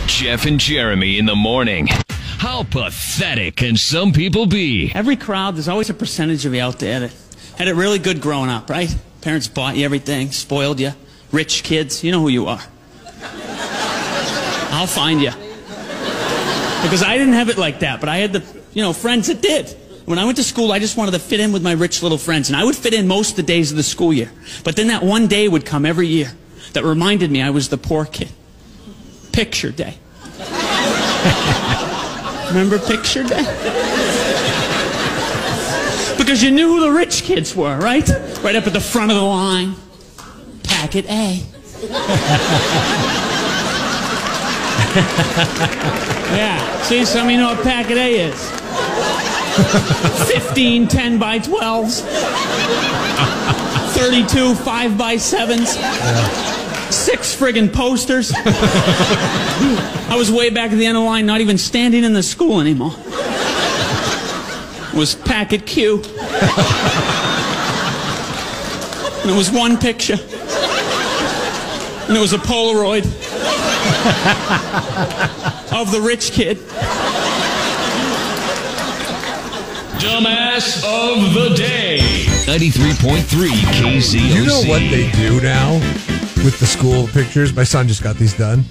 Jeff and Jeremy in the morning. How pathetic can some people be? Every crowd, there's always a percentage of you out there that had it really good growing up, right? Parents bought you everything, spoiled you. Rich kids, you know who you are. I'll find you. Because I didn't have it like that, but I had the, friends that did. When I went to school, I just wanted to fit in with my rich little friends, and I would fit in most of the days of the school year. But then that one day would come every year that reminded me I was the poor kid. Picture day. Remember picture day? Because you knew who the rich kids were, right? Right up at the front of the line. Packet A. Yeah, see, some of you know what packet A is. 15 10 by 12s. 32 5 by 7s. 6 friggin' posters. I was way back at the end of the line, not even standing in the school anymore. It was packet Q. And it was one picture. And it was a Polaroid of the rich kid. Dumbass of the day. 93.3 KZOC. You know what they do now with the school pictures? My son just got these done.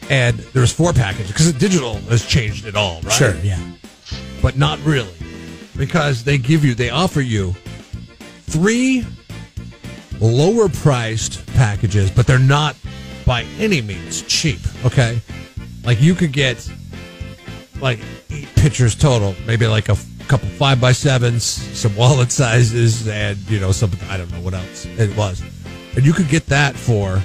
And there's 4 packages. Because digital has changed it all, right? Sure, yeah. But not really. Because they offer you 3 lower priced packages, but they're not by any means cheap, okay? Like you could get like 8 pictures total, maybe like a couple 5x7s, some wallet sizes, and something, I don't know what else it was. And you could get that for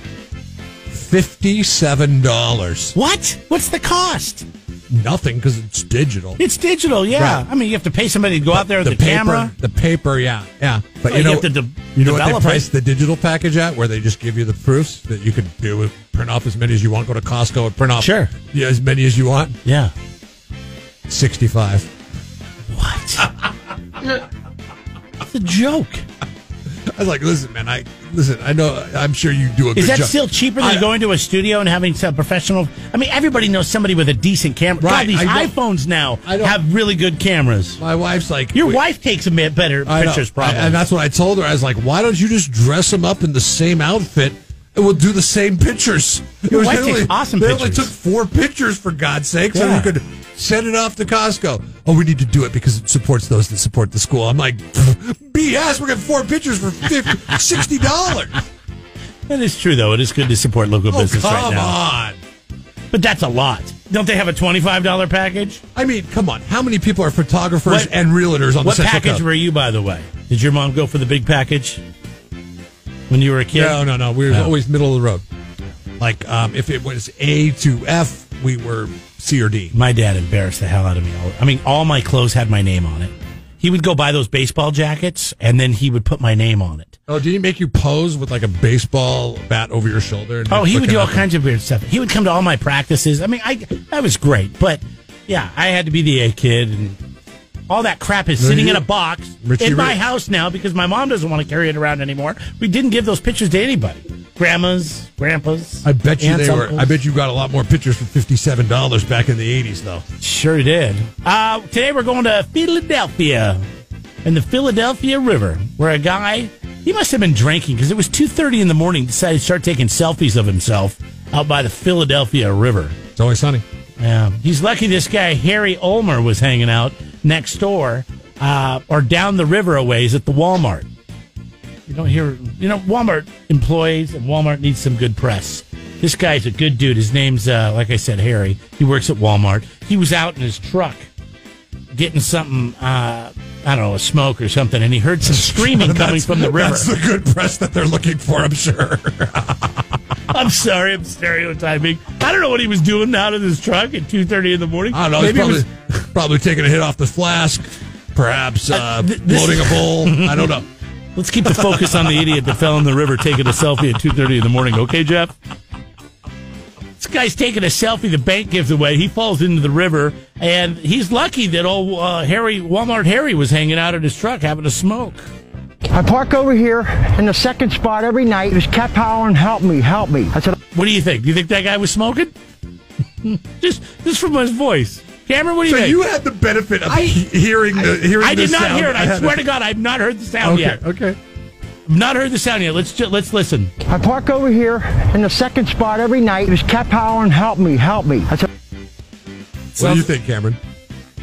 $57. What? What's the cost? Nothing, because it's digital. It's digital, yeah. Right. I mean, you have to pay somebody to go out there with the camera. The paper, yeah. But you have to you know what they price the digital package at, where they just give you the proofs that you could do, print off as many as you want, go to Costco and print off as many as you want? Yeah. $65. What? It's a joke. I was like, listen, man, I know, I'm sure you do a good job. Is that still cheaper than going to a studio and having some professional? I mean, everybody knows somebody with a decent camera. Right. God, these iPhones now have really good cameras. My wife's like... Your wife takes a bit better pictures, probably. And that's what I told her. I was like, why don't you just dress them up in the same outfit and we'll do the same pictures? Your wife takes awesome pictures. They only took 4 pictures, for God's sake, so you could send it off to Costco. Oh, we need to do it because it supports those that support the school. I'm like, BS, we're getting 4 pictures for $60. That is true, though. It is good to support local business right now. Come on. But that's a lot. Don't they have a $25 package? I mean, come on. How many people are photographers and realtors on the Central Coast? What package were you, by the way? Did your mom go for the big package when you were a kid? No. We were always middle of the road. Like, if it was A to F, we were C or D. My dad embarrassed the hell out of me. I mean, all my clothes had my name on it. He would go buy those baseball jackets, and then he would put my name on it. Oh, did he make you pose with like a baseball bat over your shoulder? And he would do all kinds of weird stuff. He would come to all my practices. I mean, that was great. But, yeah, I had to be the A kid, and all that crap is sitting in a box in my house now because my mom doesn't want to carry it around anymore. We didn't give those pictures to anybody. Grandmas, grandpas. I bet you I bet you got a lot more pictures for $57 back in the 80s, though. Sure did. Today we're going to Philadelphia and the Philadelphia River, where a guy, he must have been drinking because it was 2:30 in the morning, decided to start taking selfies of himself out by the Philadelphia River. It's always sunny. Yeah. He's lucky this guy, Harry Ulmer, was hanging out next door or down the river a ways at the Walmart. You don't hear, Walmart employees, and Walmart needs some good press. This guy's a good dude. His name's, like I said, Harry. He works at Walmart. He was out in his truck getting something, I don't know, a smoke or something, and he heard some screaming coming from the river. That's the good press that they're looking for, I'm sure. I'm sorry, I'm stereotyping. I don't know what he was doing out of his truck at 2:30 in the morning. I don't know. Maybe he was probably taking a hit off the flask, perhaps loading a bowl. I don't know. Let's keep the focus on the idiot that fell in the river taking a selfie at 2:30 in the morning. Okay, Jeff? This guy's taking a selfie the bank gives away. He falls into the river, and he's lucky that old Walmart Harry was hanging out in his truck having a smoke. I park over here in the second spot every night. He just kept hollering, help me, help me. I said, what do you think? Do you think that guy was smoking? Just from his voice. Cameron, what do you think? So you had the benefit of hearing the I did not sound. hear it. I swear to God, I've not heard the sound yet. Okay. I've not heard the sound yet. Let's listen. I park over here in the second spot every night. Just kept hollering, help me, help me. I said, What do you think, Cameron?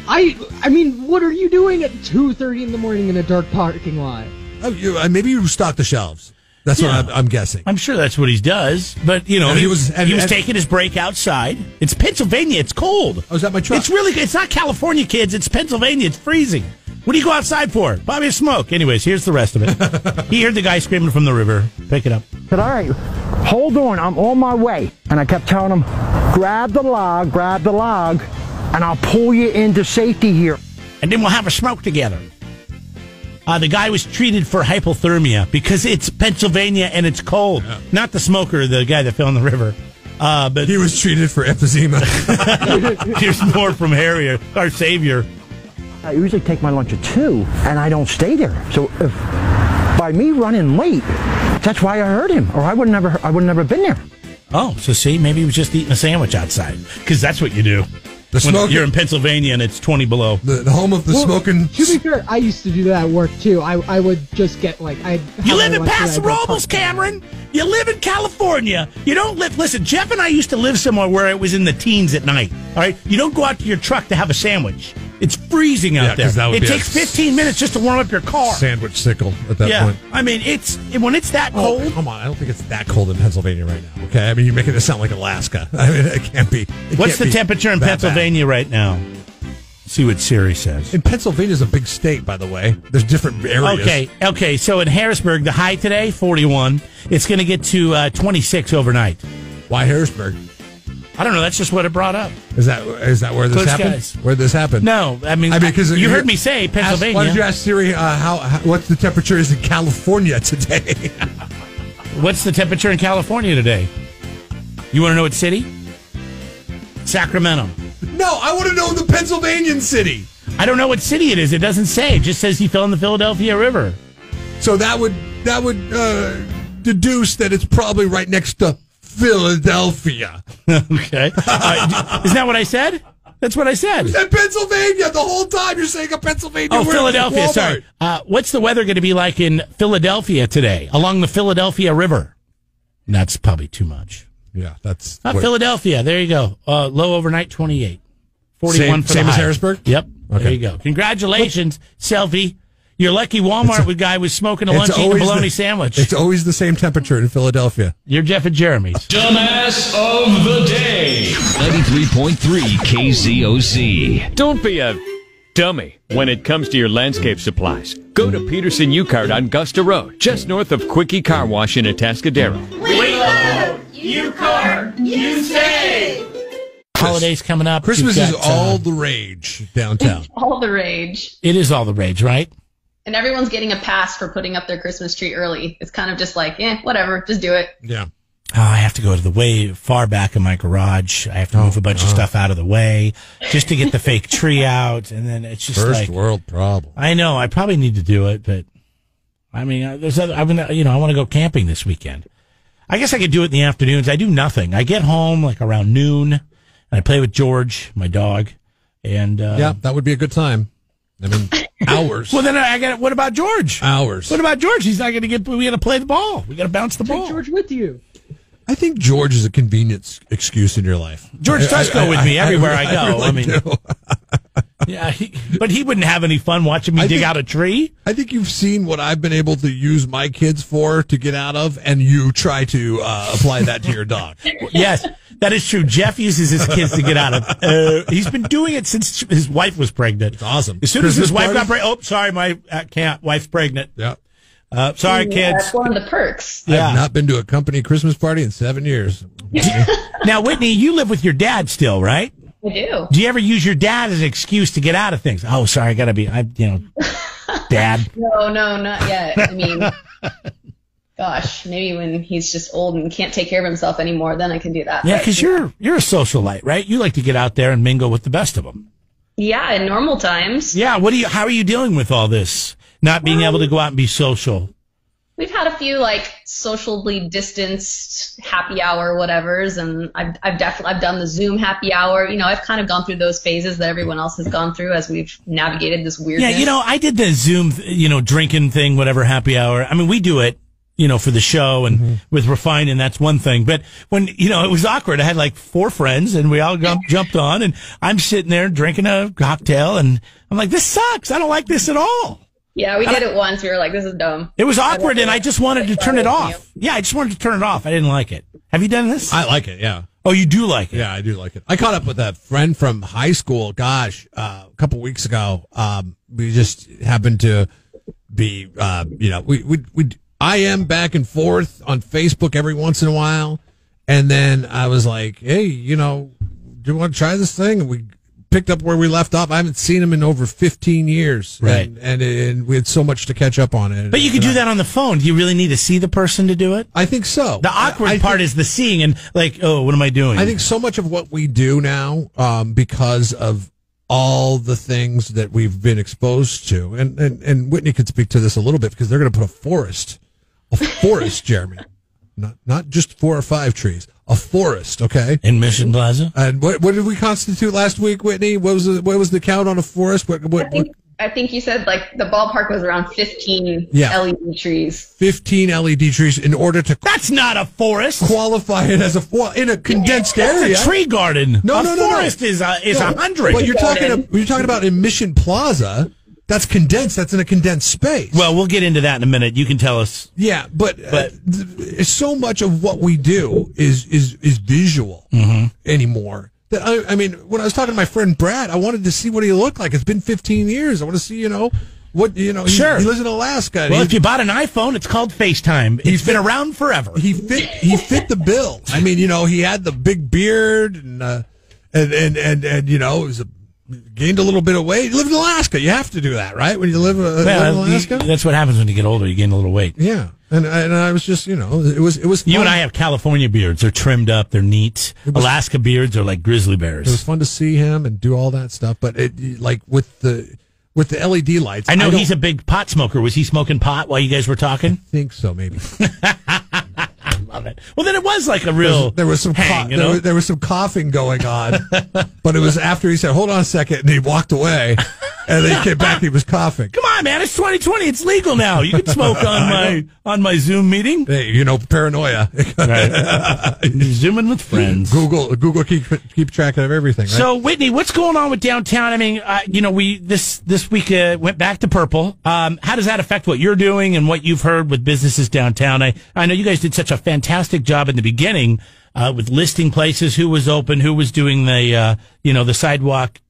I mean, what are you doing at 2:30 in the morning in a dark parking lot? Oh, maybe you stocked the shelves. That's what I'm guessing. I'm sure that's what he does. But, you know, And he was taking his break outside. It's Pennsylvania. It's cold. Oh, is that my truck? It's not California, kids. It's Pennsylvania. It's freezing. What do you go outside for? Bobby, a smoke. Anyways, here's the rest of it. He heard the guy screaming from the river. Pick it up. I said, all right, hold on, I'm on my way. And I kept telling him, grab the log, and I'll pull you into safety here. And then we'll have a smoke together. The guy was treated for hypothermia because it's Pennsylvania and it's cold. Yeah. Not the smoker, the guy that fell in the river. But he was treated for emphysema. Here's more from Harry, our savior. I usually take my lunch at 2, and I don't stay there. So if by me running late, that's why I heard him, or I would never been there. Oh, so see, maybe he was just eating a sandwich outside, because that's what you do. When you're in Pennsylvania and it's 20 below. The home of the smoking. To be fair, I used to do that at work too. I would just get You live in Paso Robles, Cameron. You live in California. You don't live. Listen, Jeff and I used to live somewhere where it was in the teens at night. All right, you don't go out to your truck to have a sandwich. It's freezing out there. It takes 15 minutes just to warm up your car. Sandwich sickle at that point. I mean, when it's that cold. Come on, I don't think it's that cold in Pennsylvania right now. Okay, I mean, you're making it sound like Alaska. I mean, it can't be. What's the temperature in Pennsylvania right now? See what Siri says. And Pennsylvania's a big state, by the way. There's different areas. Okay. So in Harrisburg, the high today, 41. It's going to get to 26 overnight. Why Harrisburg? I don't know. That's just what it brought up. Is that where this happened? Guys. Where this happened? No, I mean because you heard me say Pennsylvania. Why did you ask Siri what the temperature is in California today? What's the temperature in California today? You want to know what city? Sacramento. No, I want to know the Pennsylvanian city. I don't know what city it is. It doesn't say. It just says he fell in the Philadelphia River. So that would deduce that it's probably right next to Philadelphia. Okay. Isn't that what I said? That's what I said. You said Pennsylvania the whole time. You're saying a Pennsylvania. Oh, Philadelphia. Sorry. What's the weather going to be like in Philadelphia today along the Philadelphia River? That's probably too much. Yeah, that's Philadelphia. There you go. Low overnight 28. 41 for the same high. as Harrisburg? Yep. Okay. There you go. Congratulations, Selfie. Your lucky Walmart guy was smoking a lunch eating a bologna sandwich. It's always the same temperature in Philadelphia. You're Jeff and Jeremy's. Dumbass of the day. 93.3 KZOC. Don't be a dummy when it comes to your landscape supplies. Go to Peterson U-Cart on Gusta Road, just north of Quickie Car Wash in Atascadero. We load, U-Cart, you save. Holidays coming up. Christmas is all the rage downtown. It's all the rage. It is all the rage, right? And everyone's getting a pass for putting up their Christmas tree early. It's kind of just like, whatever, just do it. Yeah. Oh, I have to go to the way far back in my garage. I have to move a bunch of stuff out of the way just to get the fake tree out. And then it's just First world problem. I know. I probably need to do it, but I mean, there's other, I want to go camping this weekend. I guess I could do it in the afternoons. I do nothing. I get home like around noon and I play with George, my dog. And, yeah, that would be a good time. I mean, hours. Well, then what about George? Hours. What about George? He's not going to we got to play the ball. We got to bounce the ball. Take George with you. I think George is a convenience excuse in your life. George does go with me everywhere I go. I mean, yeah, but he wouldn't have any fun watching me dig out a tree. I think you've seen what I've been able to use my kids for to get out of, and you try to apply that to your dog. Yes, that is true. Jeff uses his kids to get out of. He's been doing it since his wife was pregnant. It's awesome. As soon as his wife got pregnant, sorry, my wife's pregnant. Yeah. Sorry, kids. That's one of the perks. Yeah. I've not been to a company Christmas party in 7 years. Now, Whitney, you live with your dad still, right? I do. Do you ever use your dad as an excuse to get out of things? Oh, sorry, I got to be, Dad. No, not yet. I mean, gosh, maybe when he's just old and can't take care of himself anymore, then I can do that. Yeah, because you're a socialite, right? You like to get out there and mingle with the best of them. Yeah, in normal times. Yeah, how are you dealing with all this? Not being able to go out and be social. We've had a few like socially distanced happy hour whatevers, and I've done the Zoom happy hour. You know, I've kind of gone through those phases that everyone else has gone through as we've navigated this weirdness. Yeah, you know, I did the Zoom, drinking thing, whatever, happy hour. I mean, we do it, for the show and with Refine, and that's one thing. But when, it was awkward. I had like 4 friends, and we all jumped on, and I'm sitting there drinking a cocktail, and I'm like, this sucks. I don't like this at all. Yeah, we did it once. We were like, this is dumb. It was awkward, and I just wanted to turn it off. Yeah, I just wanted to turn it off. I didn't like it. Have you done this? I like it, yeah. Oh, you do like it? Yeah, I do like it. I caught up with a friend from high school, a couple weeks ago. We just happened to be, I am back and forth on Facebook every once in a while. And then I was like, hey, do you want to try this thing? And we picked up where we left off. I haven't seen him in over 15 years. Right. And we had so much to catch up on it. But you could do that on the phone. Do you really need to see the person to do it? I think so. The awkward part is the seeing and like, oh, what am I doing? I think so much of what we do now, because of all the things that we've been exposed to, and Whitney could speak to this a little bit because they're going to put a forest, Jeremy. Not just 4 or 5 trees, a forest, okay? In Mission Plaza. And what did we constitute last week, Whitney? What was the count on a forest? I think you said like the ballpark was around 15 LED trees. 15 LED trees in order to That's not a forest. Qualify it as in a condensed area. It's a tree garden. No, forest is 100. But you're talking about in Mission Plaza. That's condensed. That's in a condensed space. Well, we'll get into that in a minute. You can tell us. Yeah, but so much of what we do is visual anymore. That I mean, when I was talking to my friend Brad, I wanted to see what he looked like. It's been 15 years. I want to see, Sure. He lives in Alaska. Well, if you bought an iPhone, it's called FaceTime. It's been around forever. He fit the bill. I mean, he had the big beard and it was gained a little bit of weight. He lived in Alaska. You have to do that, right? When you live in Alaska? That's what happens when you get older. You gain a little weight. Yeah. And I was just, it was fun. You and I have California beards. They're trimmed up. They're neat. Alaska beards are like grizzly bears. It was fun to see him and do all that stuff. But with the LED lights. I know he's a big pot smoker. Was he smoking pot while you guys were talking? I think so, maybe. I love it. Well, then it was like a real there was some there was some coughing going on, but it was after he said, "Hold on a second," and he walked away, and then he came back. He was coughing. Come on, man! It's 2020. It's legal now. You can smoke on my Zoom meeting. Hey, paranoia. Right. Zooming with friends. Google keep track of everything. Right? So, Whitney, what's going on with downtown? I mean, we this week went back to purple. How does that affect what you're doing and what you've heard with businesses downtown? I know you guys did such a fantastic job in the beginning with listing places, who was open, who was doing the the sidewalk,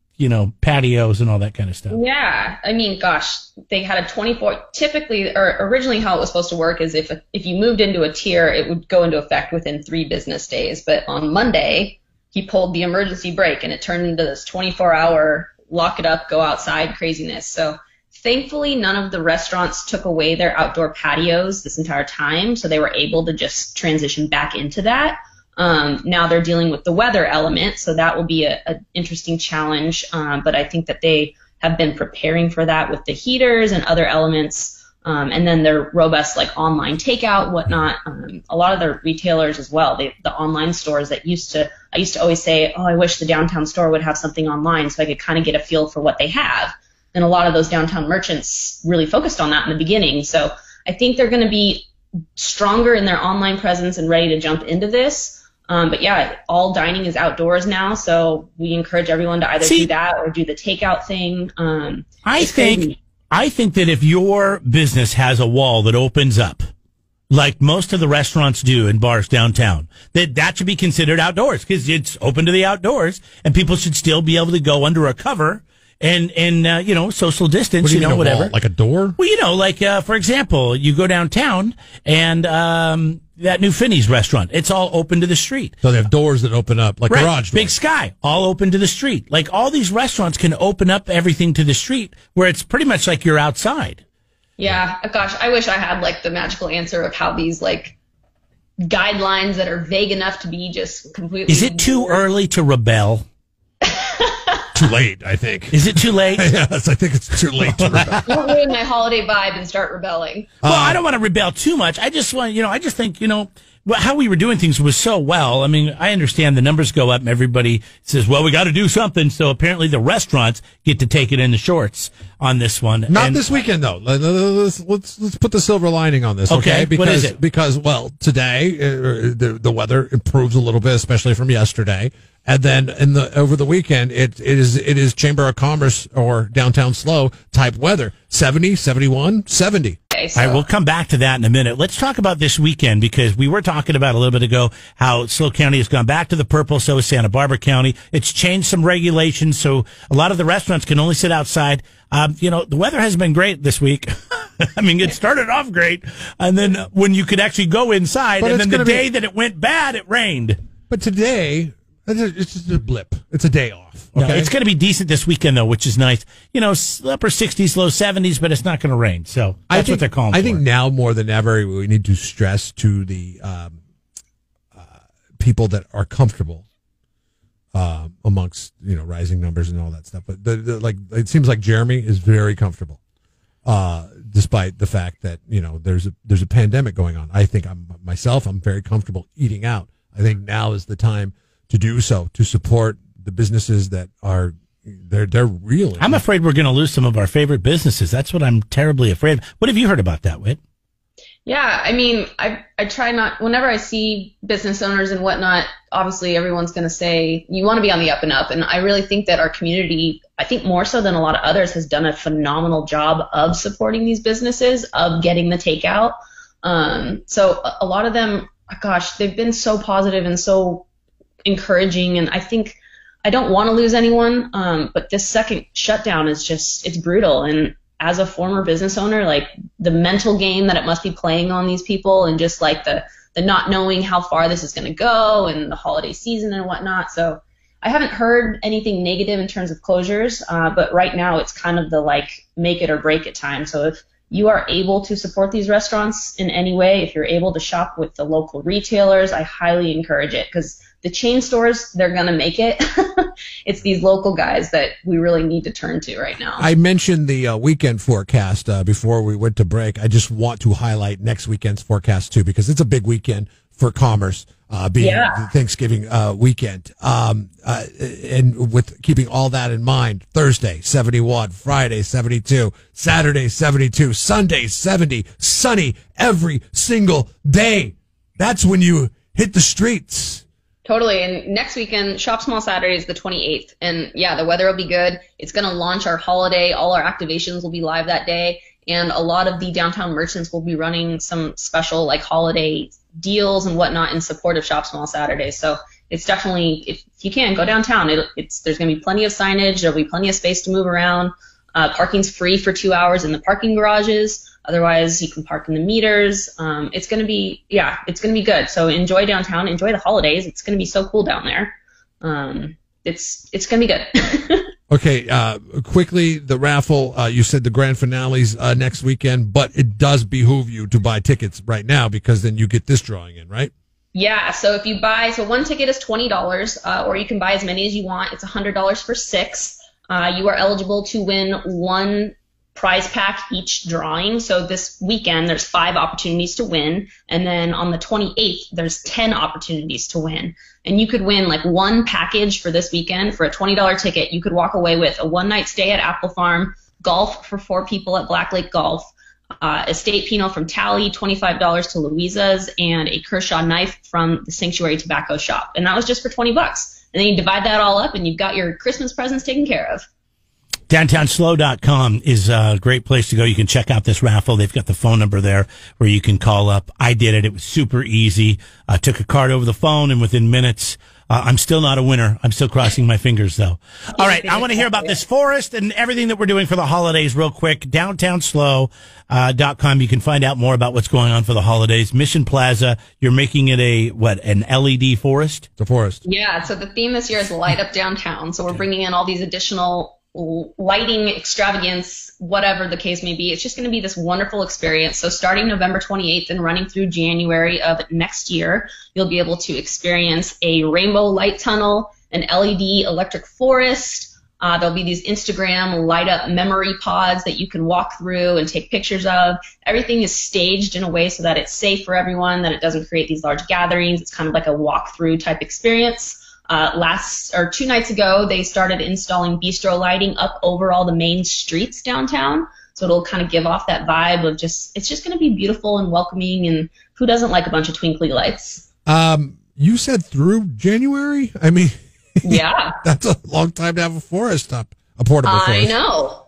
patios and all that kind of stuff. Yeah, I mean, gosh, they had a 24. Typically, or originally, how it was supposed to work is if you moved into a tier, it would go into effect within 3 business days. But on Monday, he pulled the emergency brake, and it turned into this 24-hour lock it up, go outside craziness. So thankfully, none of the restaurants took away their outdoor patios this entire time, so they were able to just transition back into that. Now they're dealing with the weather element, so that will be an interesting challenge. But I think that they have been preparing for that with the heaters and other elements. And then their robust like online takeout, whatnot. A lot of the retailers as well, the online stores that I used to always say, oh, I wish the downtown store would have something online so I could kind of get a feel for what they have. And a lot of those downtown merchants really focused on that in the beginning. So I think they're going to be stronger in their online presence and ready to jump into this. But yeah, all dining is outdoors now. So we encourage everyone to either do that or do the takeout thing. I think that if your business has a wall that opens up, like most of the restaurants do in bars downtown, that should be considered outdoors because it's open to the outdoors and people should still be able to go under a cover and social distance, whatever. Wall? Like a door? Well, for example, you go downtown and that new Finney's restaurant, it's all open to the street. So they have doors that open up, like garage doors. Big Sky, all open to the street. Like all these restaurants can open up everything to the street where it's pretty much like you're outside. Yeah, gosh, I wish I had like the magical answer of how these like guidelines that are vague enough to be just completely. Is it too early to rebel? too late, I think. Is it too late? Yes, I think it's too late to rebel. Don't ruin my holiday vibe and start rebelling. Well, I don't want to rebel too much. I just want, I just think, how we were doing things was so well. I mean, I understand the numbers go up and everybody says, well, we got to do something. So apparently the restaurants get to take it in the shorts on this one. Not this weekend, though. Let's put the silver lining on this, okay? What is it? Because, well, today the weather improves a little bit, especially from yesterday. And then over the weekend, it is Chamber of Commerce or Downtown SLO type weather. 70, 71, 70. Okay, so. All right, we'll come back to that in a minute. Let's talk about this weekend because we were talking about a little bit ago how SLO County has gone back to the purple, so has Santa Barbara County. It's changed some regulations, so a lot of the restaurants can only sit outside. The weather has been great this week. I mean, it started off great, and then when you could actually go inside, and then the day that it went bad, it rained. But today, it's just a blip. It's a day off. Okay? No, it's going to be decent this weekend, though, which is nice. Upper 60s, low 70s, but it's not going to rain. So that's what they're calling for. I think now more than ever, we need to stress to the people that are comfortable amongst rising numbers and all that stuff. But it seems like Jeremy is very comfortable, despite the fact that there's a pandemic going on. I think I'm very comfortable eating out. I think now is the time to do so, to support the businesses that are they're real. I'm afraid we're going to lose some of our favorite businesses. That's what I'm terribly afraid of. What have you heard about that, Whit? Yeah, I mean, I try not, whenever I see business owners and whatnot, obviously everyone's going to say, you want to be on the up and up. And I really think that our community, I think more so than a lot of others, has done a phenomenal job of supporting these businesses, of getting the takeout. So a lot of them, gosh, they've been so positive and so encouraging. And I think I don't want to lose anyone, but this second shutdown is it's brutal. And as a former business owner, like the mental game that it must be playing on these people, and just like the not knowing how far this is going to go, and the holiday season and whatnot. So I haven't heard anything negative in terms of closures, but right now it's kind of the make it or break it time. So if you are able to support these restaurants in any way, if you're able to shop with the local retailers, I highly encourage it, because the chain stores, they're going to make it. It's these local guys that we really need to turn to right now. I mentioned the weekend forecast before we went to break. I just want to highlight next weekend's forecast, too, because it's a big weekend for commerce, being Thanksgiving weekend. And with keeping all that in mind, Thursday, 71, Friday, 72, Saturday, 72, Sunday, 70, sunny every single day. That's when you hit the streets. Totally. And next weekend, Shop Small Saturday is the 28th. And yeah, the weather will be good. It's going to launch our holiday. All our activations will be live that day. And a lot of the downtown merchants will be running some special holiday deals and whatnot in support of Shop Small Saturday. So it's definitely, if you can, go downtown. There's going to be plenty of signage. There'll be plenty of space to move around. Parking's free for 2 hours in the parking garages. Otherwise, you can park in the meters. It's going to be good. So enjoy downtown, enjoy the holidays. It's going to be so cool down there. It's going to be good. Okay, quickly, the raffle, you said the grand finale's next weekend, but it does behoove you to buy tickets right now, because then you get this drawing in, right? Yeah, so if you buy, one ticket is $20, or you can buy as many as you want. It's $100 for 6. You are eligible to win one prize pack each drawing. So this weekend, there's 5 opportunities to win. And then on the 28th, there's 10 opportunities to win. And you could win one package for this weekend. For a $20 ticket, you could walk away with a 1-night stay at Apple Farm, golf for 4 people at Black Lake Golf, estate Pinot from Tally, $25 to Louisa's, and a Kershaw knife from the Sanctuary Tobacco Shop. And that was just for $20. And then you divide that all up and you've got your Christmas presents taken care of. DowntownSLO.com is a great place to go. You can check out this raffle. They've got the phone number there where you can call up. I did it. It was super easy. I took a card over the phone, and within minutes, I'm still not a winner. I'm still crossing my fingers, though. All right. I want to hear about this forest and everything that we're doing for the holidays real quick. DowntownSLO.com. You can find out more about what's going on for the holidays. Mission Plaza, you're making it an LED forest? The forest. Yeah. So the theme this year is Light Up Downtown. So we're bringing in all these additional lighting extravagance, whatever the case may be. It's just going to be this wonderful experience. So starting November 28th and running through January of next year, you'll be able to experience a rainbow light tunnel, an LED electric forest, There'll be these Instagram light up memory pods that you can walk through and take pictures of. Everything is staged in a way so that it's safe for everyone, that it doesn't create these large gatherings. It's kind of like a walk-through type experience. 2 nights ago, they started installing bistro lighting up over all the main streets downtown. So it'll kind of give off that vibe of it's just going to be beautiful and welcoming. And who doesn't like a bunch of twinkly lights? You said through January? I mean, yeah, that's a long time to have a forest up, a portable forest. I know.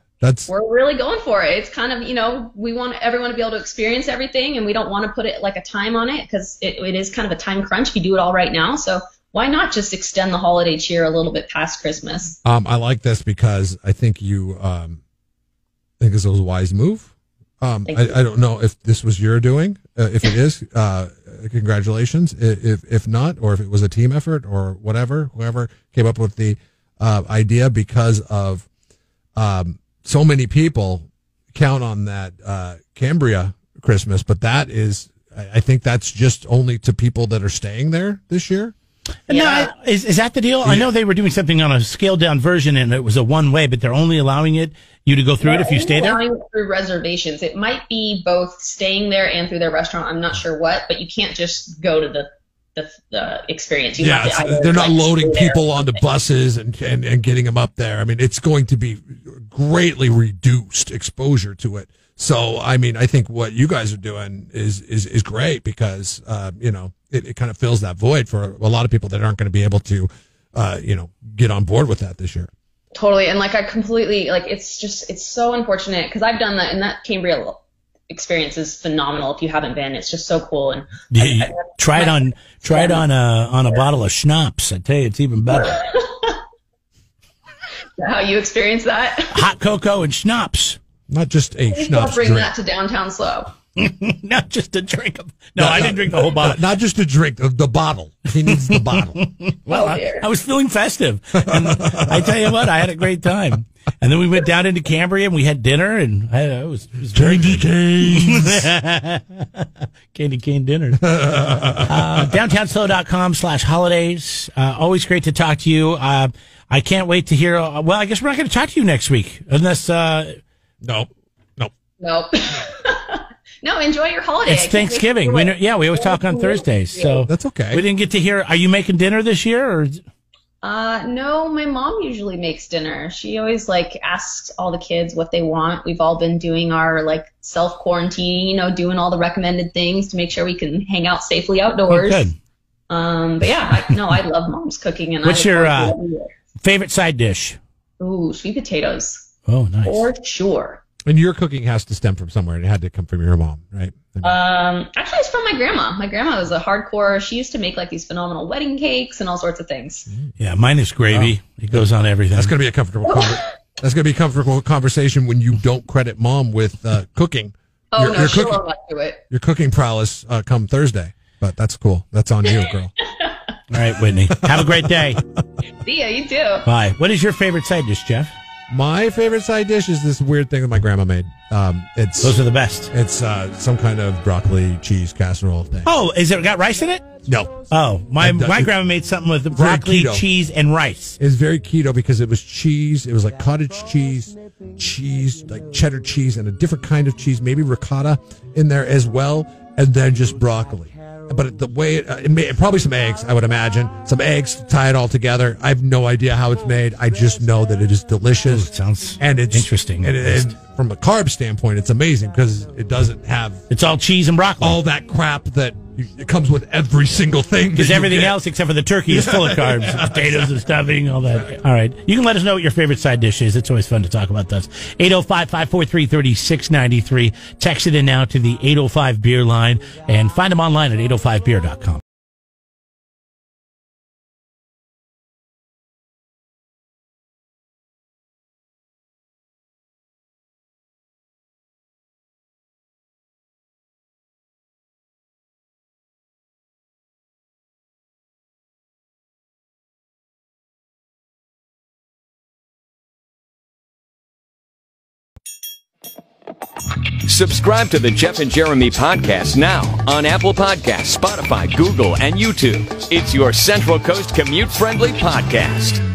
We're really going for it. It's kind of, we want everyone to be able to experience everything, and we don't want to put it like a time on it because it is kind of a time crunch if you do it all right now. So why not just extend the holiday cheer a little bit past Christmas? I like this because I think I think this was a wise move. I don't know if this was your doing. If it is, congratulations. If not, or if it was a team effort or whatever, whoever came up with the idea, because of so many people count on that Cambria Christmas. But that is, I think that's just only to people that are staying there this year. Yeah. No, is that the deal? Yeah. I know they were doing something on a scaled down version, and it was a one way, but they're only allowing you to go through it if you stay there? Allowing through reservations. It might be both staying there and through their restaurant. I'm not sure what, but you can't just go to the experience. You have to they're not loading people onto buses and getting them up there. I mean, it's going to be greatly reduced exposure to it. So, I mean, I think what you guys are doing is great because, it kind of fills that void for a lot of people that aren't going to be able to, get on board with that this year. Totally. And I completely, it's so unfortunate because I've done that, and that Cambria experience is phenomenal. If you haven't been, it's just so cool. And try it on a bottle of schnapps. I tell you, it's even better. How you experience that? Hot cocoa and schnapps. Not just a schnapps bring drink. that to Downtown SLO. Not just a drink. I didn't drink the whole bottle. Not just a drink, the bottle. He needs the bottle. Well, I was feeling festive. And I tell you what, I had a great time. And then we went down into Cambria and we had dinner, and it was candy canes. Candy cane dinner. DowntownSLO.com/holidays. Always great to talk to you. I can't wait to hear. Well, I guess we're not going to talk to you next week unless. Nope. No, enjoy your holiday. It's Thanksgiving. We always talk on Thursdays, so that's okay. We didn't get to hear. Are you making dinner this year? Or? No, my mom usually makes dinner. She always asks all the kids what they want. We've all been doing our self quarantine, doing all the recommended things to make sure we can hang out safely outdoors. Oh, good. But yeah, I love mom's cooking. And what's your favorite side dish? Ooh, sweet potatoes. Oh, nice. For sure. And your cooking has to stem from somewhere, and it had to come from your mom, right? Actually, it's from my grandma. My grandma was a hardcore. She used to make these phenomenal wedding cakes and all sorts of things. Yeah, mine is gravy. It goes on everything. That's going to be a comfortable. That's going to be a comfortable conversation when you don't credit mom with cooking. Oh no, she'll own up to it. Your cooking prowess come Thursday, but that's cool. That's on you, girl. All right, Whitney. Have a great day. See ya. You too. Bye. What is your favorite side dish, Jeff? My favorite side dish is this weird thing that my grandma made. Those are the best. It's some kind of broccoli cheese casserole thing. Oh, is it got rice in it? No. Oh, my grandma made something with broccoli, cheese, and rice. It's very keto because it was cheese. It was cottage cheese, cheddar cheese, and a different kind of cheese, maybe ricotta in there as well, and then just broccoli. But the way it made, probably some eggs, I would imagine. Some eggs to tie it all together. I have no idea how it's made. I just know that it is delicious. It sounds it's interesting. And from a carb standpoint, it's amazing because it doesn't have... It's all cheese and broccoli. All that crap that it comes with every single thing. Because everything else except for the turkey is full of carbs. Potatoes and stuffing, all that. Right. All right. You can let us know what your favorite side dish is. It's always fun to talk about those. 805-543-3693. Text it in now to the 805 Beer line and find them online at 805beer.com. Subscribe to the Jeff and Jeremy podcast now on Apple Podcasts, Spotify, Google, and YouTube. It's your Central Coast commute-friendly podcast.